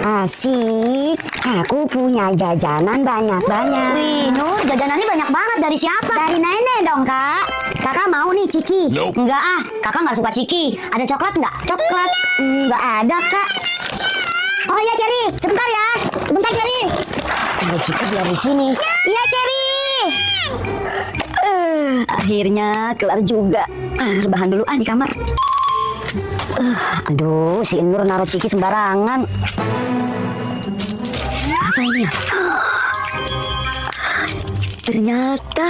Asik, aku punya jajanan banyak-banyak. Wih, Nur, jajanannya banyak banget. Dari siapa? Dari nenek dong, Kak. Kakak mau nih ciki? Nope. Enggak ah, kakak nggak suka ciki. Ada coklat nggak? Coklat? Nggak ada, Kak. Oh iya, Cherry. Sebentar ya. Sebentar, Cherry. Ada ciki biar di sini. Iya, Cherry. Akhirnya kelar juga. Rebahan dulu di kamar. Aduh, si Nur naruh ciki sembarangan. Apa ini ya? Ternyata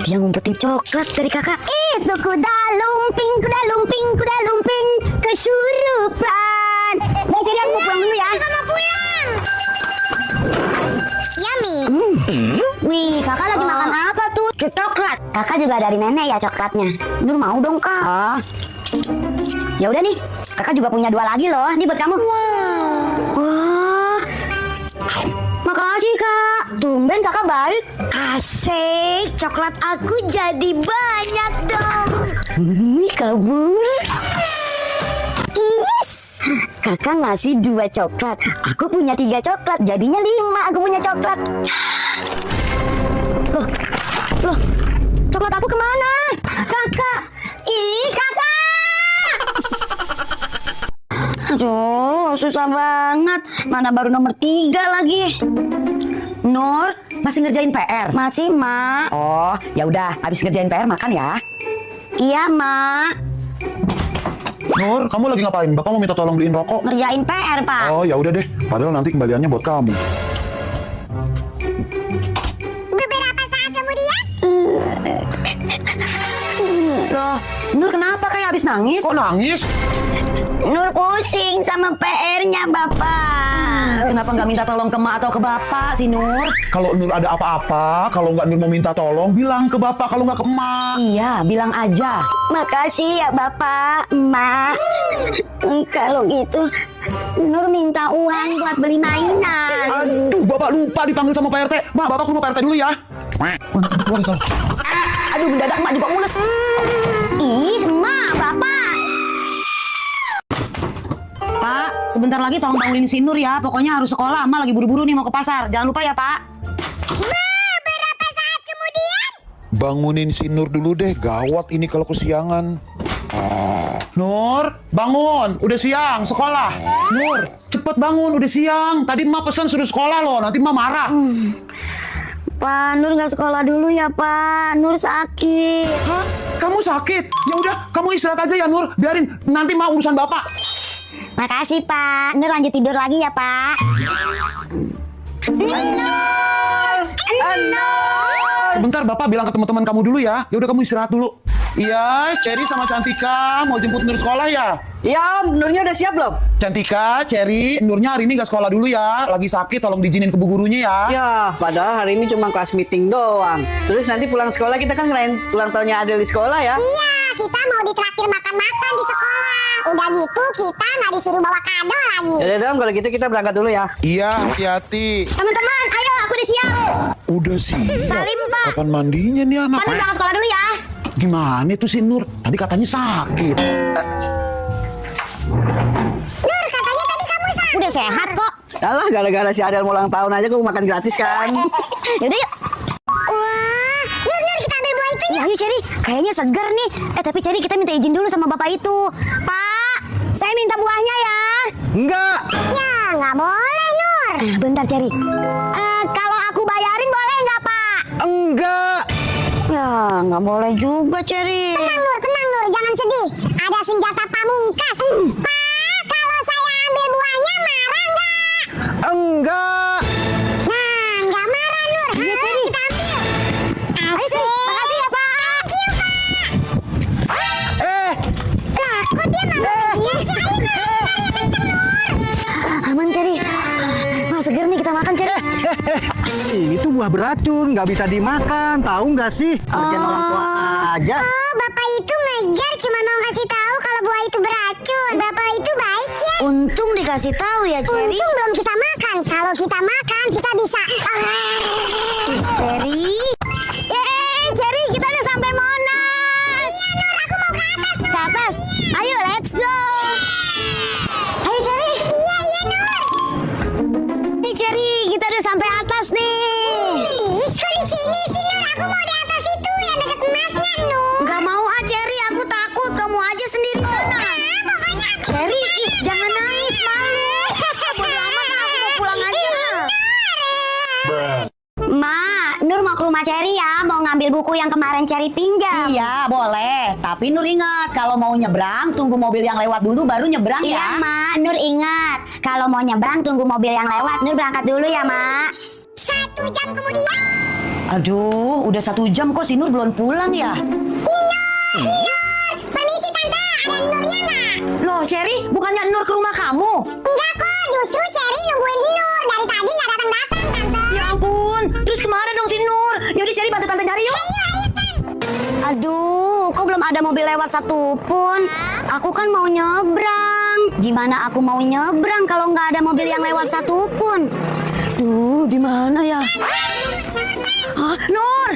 dia ngumpetin coklat dari kakak. Itu kuda lumping, kesurupan. Udah, Cherry, aku mau pulang dulu ya. Kita mau pulang. Yummy. Wih, kakak lagi makan apa tuh? Coklat. Kakak juga dari nenek ya coklatnya. Nur mau dong, Kak. Oh. Ya udah nih, kakak juga punya 2 lagi loh. Ini buat kamu. Wah, makasih Kak. Tumben kakak baik. Asik, coklat aku jadi banyak dong. Kabur. Yes. Kakak ngasih 2 coklat. Aku punya 3 coklat. Jadinya 5 aku punya coklat. Loh, coklat aku kemana? Kakak. Ih, kakak. Aduh, susah banget. Mana baru nomor 3 lagi. Nur, masih ngerjain PR? Masih, Mak. Oh, ya udah, habis ngerjain PR makan ya. Iya, Mak. Nur, kamu lagi ngapain? Bapak mau minta tolong beliin rokok. Ngerjain PR, Pak. Oh, ya udah deh. Padahal nanti kembaliannya buat kamu. Beberapa saat kemudian. Loh, Nur kenapa kayak habis nangis? Kok nangis? Nur pusing sama PR-nya, Bapak. Kenapa nggak minta tolong ke Mak atau ke Bapak sih, Nur? Kalau Nur ada apa-apa, kalau nggak Nur mau minta tolong, bilang ke Bapak. Kalau nggak ke Emak. Iya, bilang aja. Makasih ya Bapak, Emak. Kalau gitu, Nur minta uang buat beli mainan. Aduh, Bapak lupa dipanggil sama Pak RT. Ma, Bapak ke rumah Pak RT dulu ya. Aduh, mendadak Mak juga mules. Ih, Emak, Bapak. Pak, sebentar lagi tolong bangunin si Nur ya. Pokoknya harus sekolah. Mak lagi buru-buru nih mau ke pasar. Jangan lupa ya, Pak. Beberapa saat kemudian. Bangunin si Nur dulu deh, gawat ini kalau kesiangan. Nur, bangun. Udah siang, sekolah. Nur, cepet bangun. Udah siang. Tadi Ma pesan suruh sekolah loh. Nanti Ma marah. Pak, Nur nggak sekolah dulu ya Pak. Nur sakit. Hah? Kamu sakit? Ya udah, kamu istirahat aja ya Nur. Biarin, nanti Ma urusan Bapak. Makasih Pak. Nur lanjut tidur lagi ya Pak. Sebentar, Bapak bilang ke teman-teman kamu dulu ya. Ya udah kamu istirahat dulu. Iya, Cherry sama Cantika mau jemput Nur sekolah ya? Iya, Nurnya udah siap belum? Cantika, Cherry, Nurnya hari ini nggak sekolah dulu ya. Lagi sakit, tolong diizinin ke bu gurunya ya. Ya, padahal hari ini cuma kelas meeting doang. Terus nanti pulang sekolah kita kan ngerayain ulang tahunnya Adel di sekolah ya. Iya, kita mau ditraktir makan-makan di sekolah. Udah gitu kita nggak disuruh bawa kado lagi. Yaudah dong, kalau gitu kita berangkat dulu ya. Iya, hati-hati. Teman-teman, ayo aku udah siap. Udah siap. Salim, Pak. Kapan mandinya nih anak? Pak, Nur berangkat sekolah dulu ya. Gimana itu si Nur? Tadi katanya sakit. Nur, katanya tadi kamu sakit. Udah sehat kok. Alah, gara-gara si Adel mau ulang tahun aja gue makan gratis kan. Yaudah yuk. Wah, Nur, kita ambil buah itu ya. Ya, ayo Cherry. Kayaknya segar nih. Tapi Cherry kita minta izin dulu sama Bapak itu. Pak, saya minta buahnya ya. Enggak. Ya, nggak boleh, Nur. Bentar Cherry. Kalau aku bayarin boleh nggak Pak? Enggak. Ya, nggak boleh juga Cherry. Tenang, Nur, jangan sedih. Ada senjata pamungkas. Pak, kalau saya ambil buahnya marah nggak? Enggak. Nah, nggak marah, Nur. Iya, Ayo, Teddy. kita ambil. Asik. Makasih ya Pak. Thank you, Pak. Eh, Lah, kok dia malah diam sih? Ayo, Nur, tarik kenceng, Nur. Aman Cherry. Wah, segar nih kita makan Cherry. ini tuh buah beracun, nggak bisa dimakan. Tahu nggak sih? Kerjaan orang tua aja. Oh, Bapak itu ngejar cuma mau kasih tahu kalau buah itu beracun. Bapak itu baik ya. Untung dikasih tahu ya Cherry. Untung belum kita makan. Kalau kita makan, kita bisa. Cherry. Cherry, kita udah sampai Monas. Iya, Nur, aku mau ke atas. Ke atas. Ayo, let's go. Ayo Cherry. Iya, Nur. kita udah sampai atas nih. Ih, kok di sini sih Nur? Aku mau di atas itu yang deket emasnya Nur. Gak mau ah Cherry, aku takut. Kamu aja sendiri sana. Pokoknya aku Cherry, ih, jangan nangis, malu. Bodo amat, aku mau pulang aja. Ma, Nur mau ke rumah Cherry ya, mau ngambil buku yang kemarin Cherry pinjam. Iya, boleh. Tapi Nur ingat, kalau mau nyebrang, tunggu mobil yang lewat dulu baru nyebrang Iya, ya. Ma, Nur ingat. Kalau mau nyebrang tunggu mobil yang lewat. Nur berangkat dulu ya, Ma. 1 jam kemudian. Aduh, udah 1 jam kok si Nur belum pulang ya? Permisi tante, ada Nurnya nggak? Loh, Cherry, bukannya Nur ke rumah kamu? Enggak kok, justru Cherry nungguin Nur dari tadi nggak datang-datang tante. Ya ampun, terus kemana dong si Nur? Yaudah Cherry bantu tante nyari yuk. Aduh, kok belum ada mobil lewat satupun? Aku kan mau nyebrang. Gimana aku mau nyebrang kalau nggak ada mobil yang lewat satupun? Duh, di mana ya? Hah, Nur,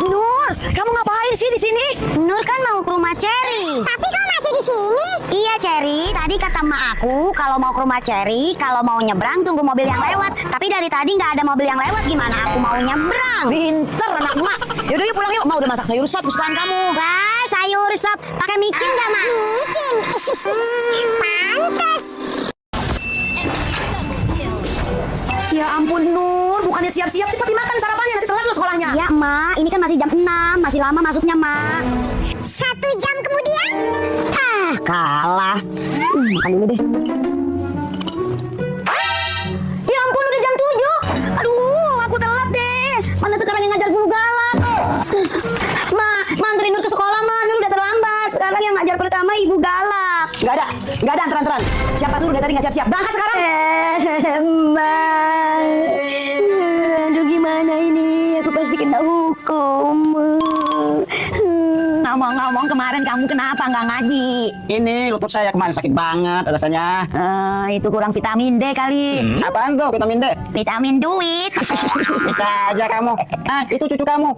Nur, kamu ngapain sih di sini? Nur kan mau ke rumah Cherry. Tapi kok masih di sini? Iya Cherry, tadi kata emak aku kalau mau ke rumah Cherry, kalau mau nyebrang tunggu mobil yang lewat. Tapi dari tadi nggak ada mobil yang lewat, gimana aku mau nyebrang? Pinter anak emak. Yaudah yuk pulang yuk. Mau udah masak sayur sop kesukaan kamu. Wah, sayur sop pakai micin nggak mak? Micin. Pantes. Ya ampun Nur, bukannya siap-siap cepat dimakan sarapannya nanti telat lo sekolahnya. Iya mak, ini kan masih jam 6, masih lama masuknya mak. 1 jam kemudian. Kalah. Makan dulu deh. Ya ampun udah jam 7. Aduh, aku telat deh. Mana sekarang yang ngajar guru galak. Ma, anterin Nur ke sekolah, Ma. Nur udah terlambat. Sekarang yang ngajar pertama Ibu Galak. Gak ada anteran-anteran. Siapa suruh dari tadi nggak siap-siap? Berangkat sekarang. Ma. Aduh gimana ini? Aku pasti kena hukum. Ngomong-ngomong kemarin kamu kenapa nggak ngaji? Ini lutut saya kemarin sakit banget rasanya. Itu kurang vitamin D kali. Apaan tuh vitamin D? Vitamin duit. Bisa aja kamu. Ah, itu cucu kamu.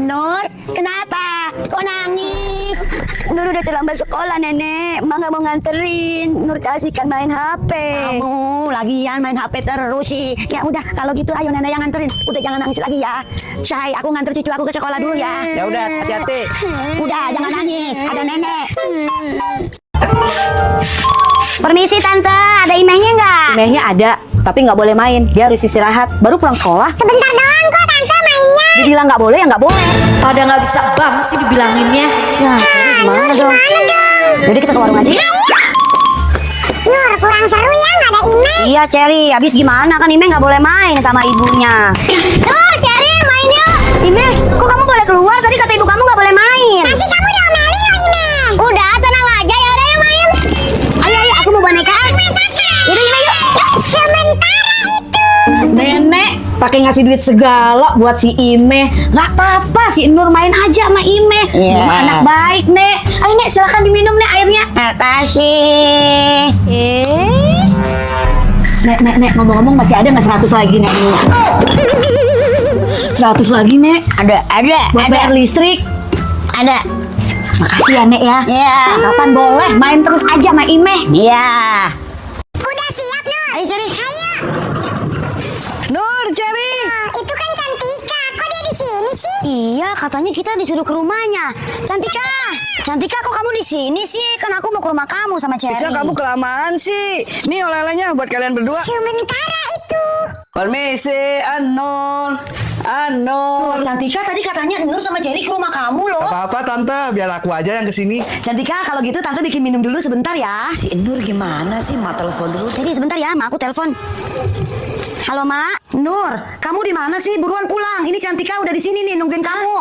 Nur, kenapa? Kok nangis? Nur udah terlambat sekolah nenek. Ma nggak mau nganterin. Nur kasihkan main HP. Kamu lagian main HP terus sih. Ya udah, kalau gitu ayo nenek yang nganterin. Udah jangan nangis lagi ya. Say, aku nganter cucu aku ke sekolah dulu ya. Ya udah, hati-hati. Udah, jangan nangis. Ada nenek. Permisi tante, ada emailnya nggak? Emailnya ada, tapi nggak boleh main. Dia harus istirahat. Baru pulang sekolah. Sebentar doang kok tante mainnya. Dibilang nggak boleh ya nggak boleh. Pada nggak bisa banget sih dibilanginnya. Nah, gimana dong? Jadi kita ke warung aja. Nur, kurang seru ya nggak ada email. Iya Cherry, habis gimana kan Ime nggak boleh main sama ibunya. Nur, Cherry main yuk. Ime, kok kamu boleh keluar? Tadi kata ibu kamu nggak boleh main. Nanti kamu diomelin loh email. Udah, tenang aja ya udah yang main. Ayo, aku mau boneka. Yaudah Ime yuk. Sementara itu. Nenek pakai ngasih duit segala buat si Ime. Nggak apa-apa si Nur main aja sama Ime. Iya. Anak baik Nek. Ayo Nek silakan diminum Nek airnya. Makasih. Nek ngomong-ngomong masih ada nggak 100 lagi Nek? 100 lagi Nek. Ada. Buat bayar listrik. Ada. Makasih ya Nek ya. Iya. Kapan boleh main terus aja sama Ime. Iya. Udah siap Nur. Ayo Cherry. Ayo. Nur, Cherry. Itu kan Cantika. Kok dia di sini sih? Iya, katanya kita disuruh ke rumahnya. Cantika, kok kamu di sini sih? Kan aku mau ke rumah kamu sama Cherry. Bisa kamu kelamaan sih. Nih oleh-olehnya buat kalian berdua. Sementara itu. Permisi, Anur. Cantika tadi katanya Nur sama Cherry ke rumah kamu loh. Apa-apa tante, biar aku aja yang kesini. Cantika, kalau gitu tante bikin minum dulu sebentar ya. Si Nur gimana sih? Ma telepon dulu. Cherry sebentar ya, Ma aku telepon. Halo Mak. Nur, kamu di mana sih? Buruan pulang. Ini Cantika udah di sini nih nungguin kamu.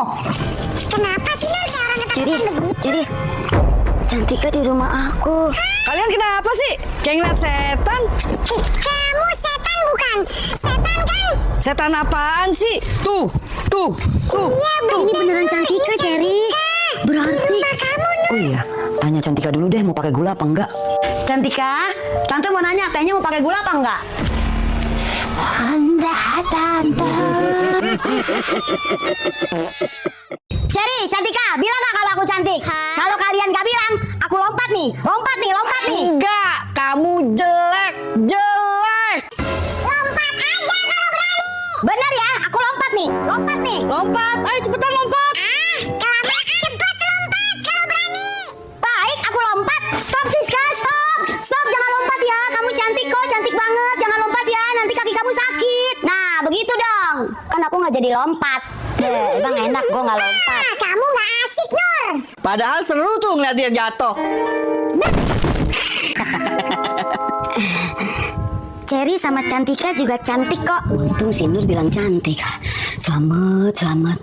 Kenapa sih Nur kayak orang ketakutan begitu? Cherry. Cantika di rumah aku. Kalian kenapa sih? Kayak ngeliat setan? Kamu setan bukan? Setan kan? Setan apaan sih? Tuh. Iya Ini beneran Cantika, Cherry. Berarti. Oh iya, tanya Cantika dulu deh mau pakai gula apa enggak. Cantika, tante mau nanya tehnya mau pakai gula apa enggak? Enggak, Tante. Cherry, Cantika, bilang gak kalau aku cantik? Kalau kalian gak bilang, aku lompat nih. Enggak, kamu jelek. lompat aja kalau Lompat, ayo cepetan lompat. Kelamaan, cepet lompat kalau berani. Baik, aku lompat. Stop Siska, stop. Stop, jangan lompat ya. Kamu cantik kok, cantik banget. Jangan lompat ya, nanti kaki kamu sakit. Nah, begitu dong. Kan aku nggak jadi lompat. Emang enak gue nggak lompat. Kamu nggak asik, Nur. Padahal seru tuh ngeliat dia jatuh. Cherry sama Cantika juga cantik kok. Untung si Nur bilang cantik. Selamat, selamat.